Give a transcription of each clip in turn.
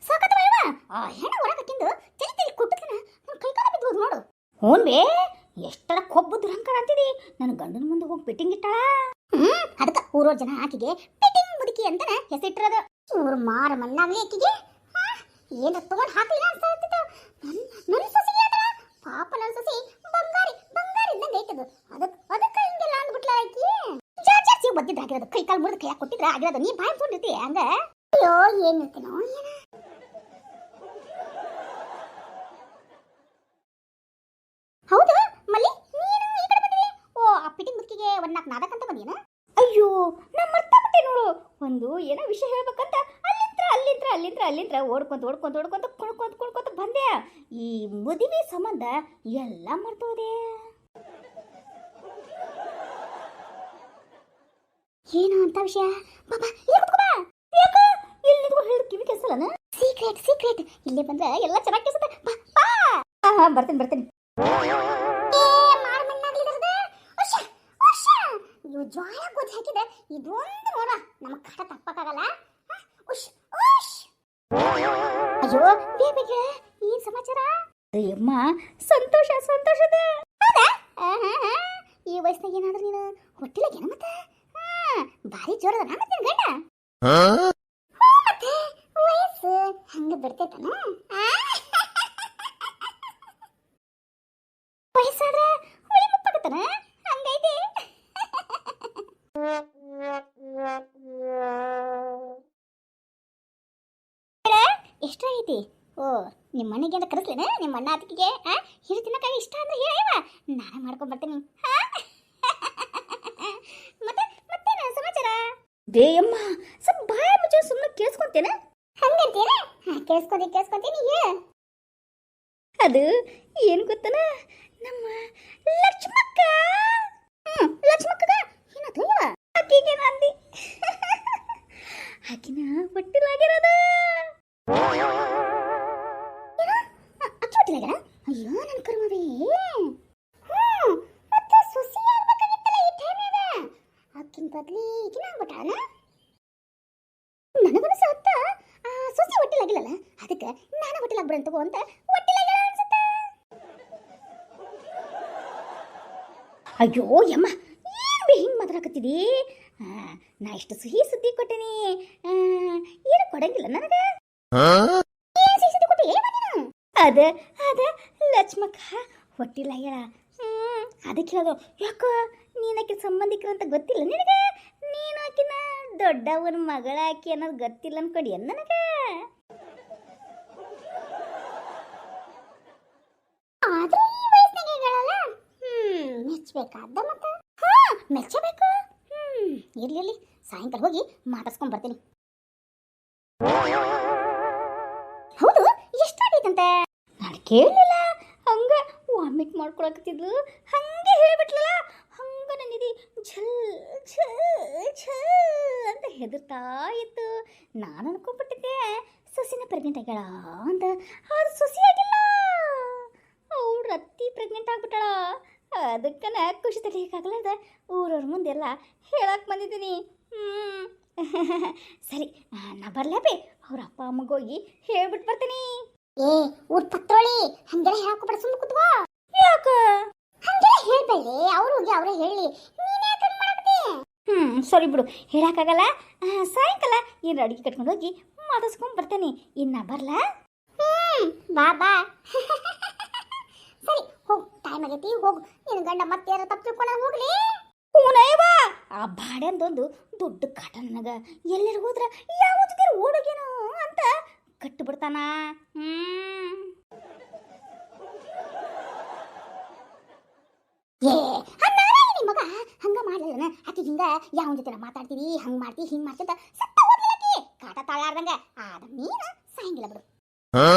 ಸಾಕತ್ತ ಬೈವ ಆ ಹೆಣ್ಣ ಹೊರಗಕ್ಕಿಂದು ತಲಿ ತಲಿ ಕುಟ್ಟತನ ನನ್ನ ಕೈ ಕಾಲ ಬಿದ್ದು ನೋಡು. ಹೂನ್ ಬೇ ಎಷ್ಟರ ಕೊಬ್ಬು ದುರಂಕಾರ ಅಂತಿದಿ. ನನ್ನ ಗಂಡನ ಮುಂದೆ ಹೋಗಿ ಫಿಟ್ಟಿಂಗ್ ಇಟ್ಟಾಳ. ಅದಕ್ಕೆ ಊರೋ ಜನ ಆಕಿಗೆ ಫಿಟ್ಟಿಂಗ್ ಮುದುಕಿ ಅಂತಾನೆ ಹೆಸರಿಟ್ಟಿರೋದು. ಊರು ಮಾರ ಮಣ್ಣಾಗ್ಲಿ ಆಕಿಗೆ ಏನ ತಗೊಂಡು ಹಾಕಲಿಲ್ಲ ಅನ್ಸ್ತಾ. ನನ್ನ ಸೊಸಿ ಆತಳ ಪಾಪ. ನನ್ನ ಸೊಸಿ ಬಂಗಾರಿ ಬಂಗಾರಿ ಇದ್ದಂಗೆ ಐತದು. ಅದಕ್ಕೆ ಹಿಂಗೆಲ್ಲ ಅಂದ್ಬಿಟ್ಲ ಆಕಿ. ಜಾಸ್ತಿ ಬದ್ದಿದ್ದು ಆಗಿರೋದು ಕೈ ಕಾಲು ಮುರಿದು ಕೈಯಾಗ ಕೊಟ್ಟಿದ್ರೆ ಆಗಿರೋದು. ನೀ ಬಾಯಿ ತೊಗೊಂಡಿರ್ತಿ ಹಂಗ. ಅಯ್ಯೋ ಏನಿರ್ತೀನೋ ಏನ. ಹೌದು ಮಲ್ಲಿ ನೀನು ಈ ಕಡೆ ಬಂದಿರಿ. ಓ ಆ ಪಿಟಿಂಗ್ ಮುದುಕಿಗೆ ಒಂದು ನಾಲ್ಕು ನಾದಕಂತ ಬಂದೇನ? ಅಯ್ಯೋ ನಾ ಮರ್ತಾಬಿಟ್ಟೆ ನೋಡು. ಒಂದು ಏನೋ ವಿಷಯ ಹೇಳ್ಬೇಕಂತ ಅಲ್ಲಿಂದ್ರ ಓಡ್ಕೊಂತ ಕುಣ್ಕೊಂತ ಬಂದೆ. ಈ ಮದುವೆ ಸಂಬಂಧ ಎಲ್ಲ ಮರ್ತೋದೆ. ಏನು ಅಂತ ವಿಷಯ? ಬಾಬಾ ಇಲ್ಲಿ ಕುತ್ಕೋ ಬಾ. ಯಾಕ ಇಲ್ಲಿ ನಿಂತ್ಕೊಂಡು ಹೇಳಿದ ಕಿವಿ ಕೆಲ್ಸಲ್ಲನ? ಸೀಕ್ರೆಟ್ ಇಲ್ಲೇ ಬಂದ್ರೆ ಎಲ್ಲ ಚೆನ್ನಾಗಿ ಕೆಲ್ಸುತ್ತೆ. ಬಾ ಬಾ. ಬರ್ತೀನಿ. ಇವು ಜ್ವಾಳ ಗೊಜ್ಜು ಹಾಕಿದೆ ಇದೊಂದು ನೋಡ ನಮ್ಮ ಕಾಟ ತಪ್ಪಕ್ಕಾಗಲ್ಲ. ಅಯ್ಯೋ ಬೇಗ ಏನ್ ಸಮಾಚಾರ? ಅಯ್ಯಮ್ಮ ಸಂತೋಷದ. ಹೌದಾ? ಈ ವಯಸ್ಸಿನಾಗ ಏನಾದ್ರೂ ನೀನು ಹೊಟ್ಟಿಲಾಗೇನ ಮತ್ತೆ? ಭಾರಿ ಜೋರದ ಮತ್ತೆ ನಿನ್ ಗಂಡ ಮತ್ತೆ ವಯಸ್ಸು ಹಂಗ ಬಿಡ್ತೈತನ? ವಯಸ್ಸಾದ್ರೆ ಹುಳಿ ಮುಪ್ಪಾಗತ್ತನ? ಹಂಗೈತಿ. ಎಷ್ಟಾಗೈತಿ? ಓ ನಿಮ್ಮ ಮನೆಗೆ ಅಂತ ಕರೆಸ್ಲೇನ? ನಿಮ್ಮ ಅಣ್ಣ ಅದಕ್ಕೆ ಹಿರಿ ತಿನ್ನಕ್ಕಾಗಿ ಇಷ್ಟ ಅಂದ್ರೆ ಹೇಳವ ನಾನೇ ಮಾಡ್ಕೊಂಡ್ ಬರ್ತೀನಿ. ಮತ್ತೇನ ಸಮಾಚಾರ? ದೇಯಮ್ಮ ಸ್ವಲ್ಪ ಬಾಯ ಮುಚ್ಚ ಸುಮ್ಮನೆ ಕೇಳಿಸ್ಕೊಂತೇನೆ. ಹಂಗಂತೇನ? ಕೇಳಿಸ್ಕೊಂತೀನಿ ಹೇಳ. ಅದು ಏನು ಗೊತ್ತನ, ನಮ್ಮ ಲಕ್ಷ್ಮಕ್ಕ ಲಕ್ಷ್ಮಕ್ಕಗ ಏನಾಯ್ತು ಯವ್ವ? ಆಕಿಗೆ ನಂದಿ ಆಕಿನ ಹೊಟ್ಟಿಲಾಗಿರೋದು. ಅಕ್ಕಿ ಹೊಟ್ಟಿಲಾಗ್ಯಾರ? ಅಯ್ಯೋ ನನ್ನ ಕರ್ಮವೇ. ಮತ್ತೆ ಸೊಸಿ ಆಗ್ಬೇಕಾಗಿತ್ತಲ್ಲ ಈ ಟೈಮ್ನಾಗ. ಆಕಿನ ಬದ್ಲಿ ಈಗಿನ ಆಗ್ಬಿಟ್ಟಾನ. ನನಗನು ಸತ್ತ ಸೊಸಿ ಹೊಟ್ಟಿಲಾಗಿಲ್ಲಲ್ಲ, ಅದಕ್ಕೆ ನಾನು ಹೊಟ್ಟಿಲಾಗ್ಬಿಡಂತ ತಗೋ ಅಂತ ಹೊಟ್ಟಿಲಾಗ್ಯಾಳ ಅನ್ಸುತ್ತೆ. ಅಯ್ಯೋ ಯಮ್ಮ ಏನು ಬಿ ಹಿಂಗೆ ಮಾತಾಡಕತ್ತಿದಿ? ನಾ ಇಷ್ಟು ಸಿಹಿ ಸುದ್ದಿ ಕೊಟ್ಟೇನಿ, ಏನು ಕೊಡಂಗಿಲ್ಲ ನನಗೆ? ಏನು ಸಿಹಿ ಸುದ್ದಿ ಕೊಟ್ಟಿ? ಅದ ಲಕ್ಷ್ಮಕ್ಕ ಹೊಟ್ಟಿಲಾಗ್ಯಾಳ. ಅದಕ್ಕೆ ಹೇಳೋದು. ಯಾಕ ನೀನಕ್ಕೆ ಸಂಬಂಧಿಕರು ಅಂತ ಗೊತ್ತಿಲ್ಲ ನಿನಗೆ? ನೀನು ಆಕಿನ ದೊಡ್ಡವನ ಮಗಳ ಆಕಿ ಅನ್ನೋದು ಗೊತ್ತಿಲ್ಲ ಅನ್ಕೊಡಿ ನನಗೆ. ಆದ್ರೆ ಈ ವಯಸ್ಸಿನಾಗ ಹೇಳಲ್ಲ. ಮೆಚ್ಚಬೇಕಾದ ಮತ್ತೆ ಮೆಚ್ಚಬೇಕು. ಇರ್ಲಿ ಸಾಯಂಕಾಲ ಹೋಗಿ ಮಾತಾಡ್ಸ್ಕೊಂಡ್ ಬರ್ತೀನಿ. ಹೌದು ಎಷ್ಟಾಗೈತಂತೆ? ನಾನು ಕೇಳಲಿಲ್ಲ. ಹಂಗ ವಾಮಿಟ್ ಮಾಡ್ಕೊಳಕತ್ತಿದ್ಲು, ಹಂಗೆ ಹೇಳ್ಬಿಟ್ಲಲ್ಲ. ಹಂಗ ನನ್ನಿದಿ ಛಲ್ ಅಂತ ಹೆದರ್ತಾ ಇತ್ತು. ನಾನು ಅನ್ಕೊಂಡ್ಬಿಟ್ಟಿದ್ದೆ ಸೊಸಿನ ಪ್ರೆಗ್ನೆಂಟ್ ಆಗ್ಯಾಳ ಅಂತ. ಅದು ಸೊಸಿ ಆಗಿಲ್ಲ, ಅವ್ಳು ರತ್ತಿ ಪ್ರೆಗ್ನೆಂಟ್ ಆಗ್ಬಿಟ್ಟಾಳ. ಅದಕ್ಕನ ಖುಷಿ ತಡೆಯಕ್ಕಾಗಲಾರ್ದ ಊರವ್ರ ಮುಂದೆಲ್ಲ ಹೇಳಕ್ಕೆ ಬಂದಿದ್ದೀನಿ. ಸರಿ ನಾ ಬರ್ಲಾಬಿ, ಅವ್ರ ಅಪ್ಪ ಅಮ್ಮಗೋಗಿ ಹೇಳ್ಬಿಟ್ಟು ಬರ್ತೀನಿ. ಏ ಊರ್ ಪತ್ರೋಳಿ ಹಂಗೆಲ್ಲ ಹೇಳಕ್ಕೆ ಸುಮ್ಮನೆ ಕುತ್ಕೋ. ಯಾಕ ಹಂಗೆಲ್ಲ ಹೇಳ್ಬೇಡಿ, ಅವ್ರು ಹೋಗಿ ಅವರೇ ಹೇಳಿ. ನೀನೇ ಯಾಕೆ ಮಾಡಕತ್ತಿ? ಸರಿ ಬಿಡು, ಹೇಳಕ್ಕಾಗಲ್ಲ. ಸಾಯಂಕಾಲ ಏನು ಅಡುಗೆ ಕಟ್ಕೊಂಡು ಹೋಗಿ ಮಾತಾಡ್ಸ್ಕೊಂಡ್ ಬರ್ತೇನೆ. ಇನ್ನ ಬರ್ಲಾ? ಬಾ ಸರಿ ಹೋಗು, ಟೈಮ್ ಆಗೈತಿ ಹೋಗು. ನಿನ್ನ ಗಂಡ ಮತ್ತೆ ಯಾರು ತಪ್ಪು ತಿಳ್ಕೊಂಡ ಹೋಗ್ಲಿ. ಹೂನಯ್ಯವಾ ಆ ಬಾಡ್ಯಂದೊಂದು ದೊಡ್ಡ ಕಾಟ ನನಗ. ಎಲ್ಲರೂ ಹೋದ್ರ ಯಾವ ಜೊತೆ ಓಡೋಗೇನೋ ಅಂತ ಕಟ್ಟು ಬಿಡ್ತಾನ. ಏ ನಿಮ್ಮ ಮಗ ಹಂಗ ಮಾಡ್ಲಿಲ್ಲ. ಆಕಿ ಹಿಂಗ ಯಾವ ಜೊತೆ ಮಾತಾಡ್ತೀವಿ, ಹಂಗ ಮಾಡ್ತಿ ಹಿಂಗ್ ಮಾಡ್ತಿ ಅಂತ ಸತ್ತ ಹೋಗ್ಲಿಲ್ಲಕಿ ಕಾಟ ತಾಳಾರ್ದಂಗ. ಆದ ನೀನ ಸಾಯಂಗಿಲ್ಲ ಬಿಡು.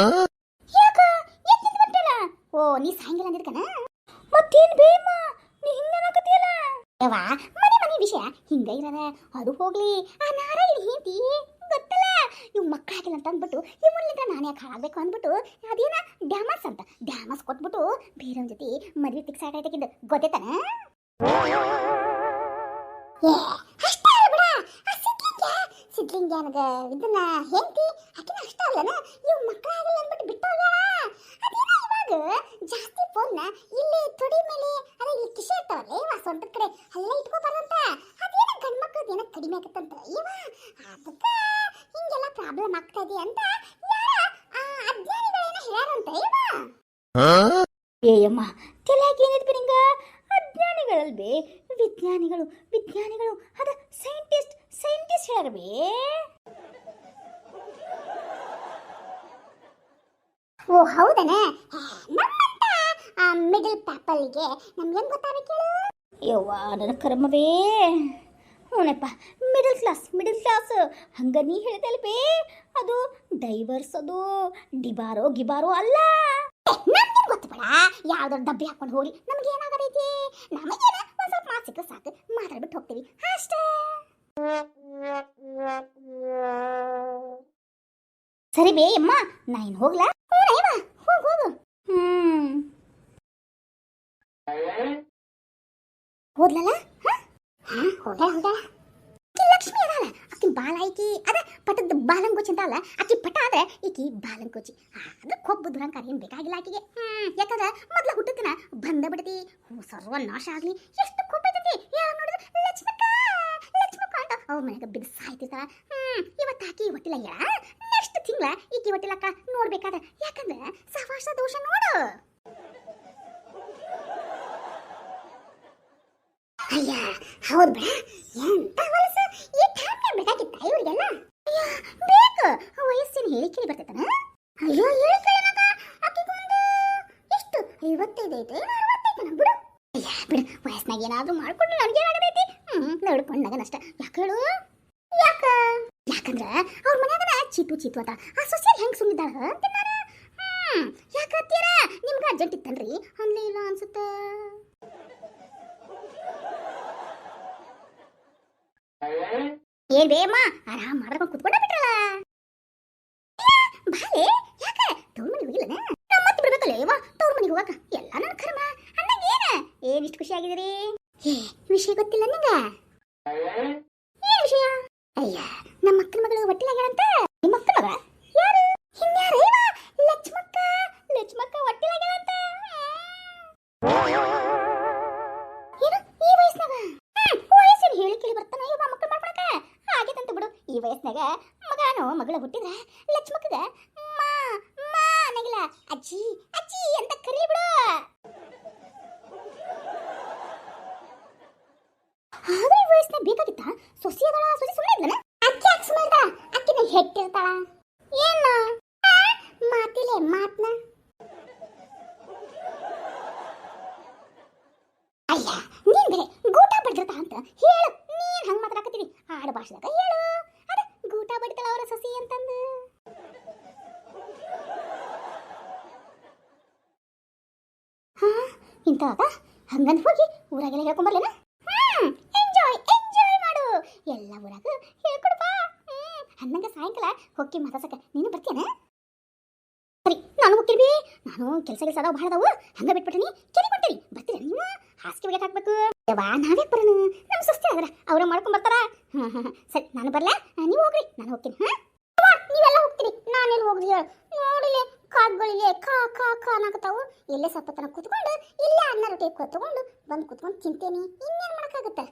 ಯಾಕ ಓ ನೀ ಸಾಯಂಗಿಲ್ಲ ಅಂದಿದ್ಕನ? ಮತ್ತೇನ್ ಬೇಮ್ಮ ನೀ ಹಿಂಗ ಅನ್ನಕತ್ತಿಯಲ್ಲ? ಯವ್ವ ಮನೆ ವಿಷಯ ಹಿಂಗ ಇರದ. ಅದು ಹೋಗ್ಲಿ, ಆ ನಾರಾಯಣ ಹೆಂಡತಿ ಗೊತ್ತಲ್ಲ, ಇವ್ ಮಕ್ಕಳಾಗಿಲ್ಲ ಅಂತ ಅಂದ್ಬಿಟ್ಟು ಇವನ್ನಿಂದ ನಾನು ಯಾಕೆ ಹಾಳಾಗಬೇಕು ಅಂದ್ಬಿಟ್ಟು ಅದೇನ ಡ್ಯಾಮಸ್ ಕೊಟ್ಬಿಟ್ಟು ಬೇರೆಯವ್ರ ಜೊತೆ ಮದ್ವೆ ಫಿಕ್ಸ್ ಆಗೈತಕ್ಕಿದ್ದು ಗೊತ್ತೈತನ? ಏ ಅಷ್ಟೇ ಬಿಡ, ಆ ಸಿದ್ಲಿಂಗ್ಯಾನಗ ಇದನ್ನ ಹೆಂಡತಿ ಆಕಿನ ಅಷ್ಟ ಅಲ್ಲನ ಇವ್ ಮಕ್ಕಳಾಗಲ್ಲ ಅಂದ್ಬಿಟ್ಟು ಬಿಟ್ಟು ಹೋಗ್ಯಾಳ. ಅದೇನ ಇವಾಗ ಜಾಸ್ತಿ ಫೋನ್ನ ಇಲ್ಲಿ ತೊಡಿ ಮೇಲೆ ಅದ ಇಲ್ಲಿ ಕಿಶೆ ಇರ್ತಾವಲ್ಲ ಇವ ಸೊಂಟದ ಕಡೆ ಅಲ್ಲ ಇಟ್ಕೋಬಾರಂತ. ಅದೇನ ಗಂಡ ಮಕ್ಕಳದ ಏನ ಕಡಿಮೆ ಆಗತ್ತಂತ ಇವ ಅದಕ್ಕ ಹಿಂಗೆಲ್ಲ ಪ್ರಾಬ್ಲಮ್ ಆಗ್ತದೆ ಅಂತ ಯಾರ ಅಜ್ಞಾನಿಗಳೇನ ಹೇಳ್ಯಾರಂತ ಇವ. ಏಯಮ್ಮ ತಲೆಯಾಗ ಏನಿದ್ ನಿಂಗ? ಅಜ್ಞಾನಿಗಳಲ್ಬೇ ವಿಜ್ಞಾನಿಗಳು ವಿಜ್ಞಾನಿಗಳು ಅದ ಸೈಂಟಿಸ್ಟ್ ಸೈಂಟಿಸ್ಟ್ ಹೇಳ್ಬೇ. ಓ ಹೌದನ? ನಮ್ಮಂತ ಮಿಡಲ್ ಪ್ಯಾಪಲ್ಗೆ ನಮ್ಗೆ ಹೆಂಗ್ ಗೊತ್ತಾಗಬೇಕು ಹೇಳು? ಯವ್ವ ನನ್ನ ಕರ್ಮವೇ. ಹ್ಞೂನಪ್ಪ, ಮಿಡಲ್ ಕ್ಲಾಸ್ ಹಂಗ ನೀ ಹೇಳಿದಲ್ಬೇ, ಅದು ಡೈವರ್ಸ್, ಅದು ಡಿಬಾರೋ ಗಿಬಾರೋ ಅಲ್ಲ. ನಮ್ಗೆ ಗೊತ್ತಬೇಡ, ಯಾವ್ದಾದ್ರು ಡಬ್ಬಿ ಹಾಕೊಂಡು ಹೋಗಿ ನಮ್ಗೆ ಏನಾಗದೈತಿ? ನಮಗೇನ ಒಂದ್ ಸ್ವಲ್ಪ ಮಾತು ಸಿಕ್ಕ ಸಾಕು, ಮಾತಾಡ್ಬಿಟ್ಟು ಹೋಗ್ತೀವಿ ಅಷ್ಟೇ. ಸರಿ ಬೇ ಅಮ್ಮ, ನಾ ಇನ್ ಹೋಗ್ಲಾ? ಹೋಗು. ಹೋದ್ಲಲ್ಲ? ಹೋಗ ಲಕ್ಷ್ಮಿ ಅದಲ್ಲ, ಆಕಿ ಬಾಲ ಐಕಿ ಅದ ಪಟದ ಬಾಲಂಗೋಚಿ ಅಂತ ಅಲ್ಲ, ಆಕಿ ಪಟ ಆದ್ರೆ ಈಕಿ ಬಾಲಂಗೋಚಿ. ಅದ್ರ ಕೊಬ್ಬು ದುರಂಕಾರ ಏನ್ ಬೇಕಾಗಿಲ್ಲ ಆಕಿಗೆ. ಯಾಕಂದ್ರೆ ಮೊದ್ಲ ಹುಟ್ಟತನ ಬಂದ ಬಿಡತಿ, ಸರ್ವನಾಶ ಆಗ್ಲಿ. ಎಷ್ಟು ಕೊಬ್ಬೈತತಿ ಯಾರು ನೋಡಿದ್ರೆ ಲಕ್ಷ್ಮಕ್ಕ ಅಂತ ಅವ್ರ ಮನೆಗೆ ಬಿದ್ದು ಸಾಯ್ತಿರ್ತಾರ. ಇವತ್ತು ಆಕಿ ಹೊಟ್ಟಿಲ್ಲ, ನೆಕ್ಸ್ಟ್ ತಿಂಗಳ ಈಕಿ ಹೊಟ್ಟಿಲಕ್ಕ ನೋಡ್ಬೇಕಾದ. ಯಾಕಂದ್ರೆ ಸವಾಸ ದೋಷ ನೋಡು. ಅಯ್ಯ ಹೌದ್ ಬಿಡ, ಎಂತ ಹೊಲಸ ಈ ಟೈಮ್ಗೆ ಬೇಕಾಗಿತ್ತ ಇವ್ರಿಗೆಲ್ಲ? ಬೇಕು, ವಯಸ್ಸಿನ ಹೇಳಿಕೆ ಬರ್ತೈತನ? ಅಯ್ಯೋ ಹೇಳಿಕೆಳನಾಗ ಆಕಿಗೊಂದು ಎಷ್ಟು 55 ಐತೆ 60 ಐತೆ ಬಿಡು. ಅಯ್ಯ ಬಿಡು, ವಯಸ್ಸಿನಾಗ ಏನಾದ್ರೂ ಮಾಡ್ಕೊಂಡು ನನಗೇನಾಗದೈತಿ? ನೋಡ್ಕೊಂಡಾಗನಷ್ಟ. ಯಾಕೆ ಹೇಳು? ಯಾಕಂದ್ರ ಅವ್ರ ಮನ್ಯಾಗನ ಚೀತು ಅದ. ಆ ಸೊಸೆಯಲ್ಲಿ ಹೆಂಗ್ ಸುಮ್ಮಿದ್ದಾಳ ಅಂತ ನಾನು. ಯಾಕತ್ತೀರ? ನಿಮ್ಗೆ ಅರ್ಜೆಂಟ್ ಇತ್ತನ್ರಿ, ಅನ್ಲೇ ಇಲ್ಲ ಅನ್ಸುತ್ತ. ಏನ್ ಬೇಮ್ಮ ಆರಾಮ್ ಮಾಡ್ಕೊಂಡು ಕುತ್ಕೊಂಡ ಬಿಟ್ರಲ್ಲ. ಬಾಲೆ ಯಾಕೆ ತವ್ರ ಮನೆಗೆ ಹೋಗಿಲ್ಲನ? ಮತ್ತೆ ಬಿಡ್ಬೇಕಲ್ಲ ಇವ ತವ್ರ ಮನೆಗೆ ಹೋಗಕ. ಎಲ್ಲ ನನ್ನ ಕರ್ಮ ಅನ್ನಂಗ. ಏನ್ ಇಷ್ಟು ಖುಷಿ ಆಗಿದಿರಿ? ವಿಷಯ ಗೊತ್ತಿಲ್ಲ ನಿಂಗ? ಏನ್ ವಿಷಯ? ಅಯ್ಯ, ನಮ್ಮ ಅಕ್ಕನ ಮಗಳು ಹೊಟ್ಟಿಲಾಗ್ಯಾಳಂತ. ನಿಮ್ಮ ಅಕ್ಕನ ಮಗ ಯಾರು? ಇನ್ಯಾರ ಇವ? ಲಕ್ಷ್ಮಕ್ಕ ಹೊಟ್ಟಿಲಾಗ್ಯಾಳಂತ. ಏನು ಈ ವಯಸ್ಸಿನಾಗ? ವಯಸ್ಸಿನ ಹೇಳಿ ಕೇಳಿ ಬರ್ತಾನ ಇವ ಮಕ್ಕಳು ಮಾಡ್ಕೊಳಕ. ಆಗೇತಂತ ಬಿಡು. ಈ ವಯಸ್ಸಿನಾಗ ಮಗನೋ ಮಗಳ ಹುಟ್ಟಿದ್ರೆ ಲಕ್ಷ್ಮಕ್ಕಗ ಮಾ ಅನ್ನಂಗಿಲ್ಲ, ಅಜ್ಜಿ ಅಂತ ಕರಿ ಬಿಡು. ಆದ್ರೆ ಈ ವಯಸ್ಸಿನಾಗ ಬೇಕಾಗಿತ್ತ? ಸೊಸಿ ಸುಮ್ಮನೆ ಇದ್ಲನ? ಅಕ್ಕಿ ಯಾಕೆ ಸುಮ್ಮನೆ ಇರ್ತಾಳ? ಅಕ್ಕಿನ ಹೆಟ್ಟಿರ್ತಾಳ. ಏನ ಮಾತಿಲೆ ಮಾತ್ನ? ಅಯ್ಯ ನೀನ್ ಬೇರೆ ಗೂಟ ಬಡ್ದಿರ್ತಾ ಅಂತ ಹೇಳು. ನೀನ್ ಹಂಗ ಮಾತಾಡಕತ್ತೀರಿ ಆಡ ಭಾಷೆದಾಗ ಹೇಳು. ಅದ ಗೂಟ ಬಡಿತಾಳ ಅವರ ಸೊಸಿ ಅಂತಂದು. ಇಂತಾಗ ಹಂಗಂದ್ ಹೋಗಿ ಊರಾಗೆಲ್ಲ ಹೇಳ್ಕೊಂಬರ್ಲೇನ? ಎಂಜಾಯ್ ಮಾಡು. ಎಲ್ಲ ಊರಾಗ ಹೇಳ್ಕೊಡ್ಬಾ. ಹನ್ನಂಗ ಸಾಯಂಕಾಲ ಹೊಕ್ಕಿ ಮಾತಾಡ್ಸಕ ನೀನು ಬರ್ತೀಯನ? ಸರಿ, ನಾನು ಹೋಗ್ತೀವಿ. ನಾನು ಕೆಲಸ ಅದಾವ ಭಾಳ ಅದಾವು. ಹಂಗ ಬಿಟ್ಬಿಟ್ರಿ ಕೆಲಿ ಕೊಡ್ತೀರಿ. ಬರ್ತೀರ ನೀವು? ಹಾಸಿಗೆ ಒಳಗೆ ಹಾಕ್ಬೇಕು. ಯವ್ವಾ ನಾವೇ ಬರೋಣ, ನಮ್ಮ ಸೊಸ್ತಿ ಆದ್ರ ಅವ್ರ ಮಾಡ್ಕೊಂಡ್ ಬರ್ತಾರ. ಸರಿ, ನಾನು ಬರ್ಲಾ? ನೀವು ಹೋಗ್ರಿ, ನಾನು ಹೋಗ್ತೀನಿ. ನೀವೆಲ್ಲ ಹೋಗ್ತೀರಿ, ನಾನೆಲ್ಲಿ ಹೋಗ್ರಿ? ನೋಡಿಲೆ ಕಾಗ್ಗಳಿಲೆ ಕಾ ಅನ್ನಕತ್ತಾವು. ಇಲ್ಲೇ ಸ್ವಲ್ಪ ತನ ಕೂತ್ಕೊಂಡು ಇಲ್ಲೇ ಅನ್ನ ರೊಟ್ಟಿ ಕೊತ್ಕೊಂಡು ಬಂದು ಕೂತ್ಕೊಂಡು ತಿಂತೇನಿ. ಇನ್ನೇನ್ ಮಾಡಕ್ಕಾಗತ್ತೆ?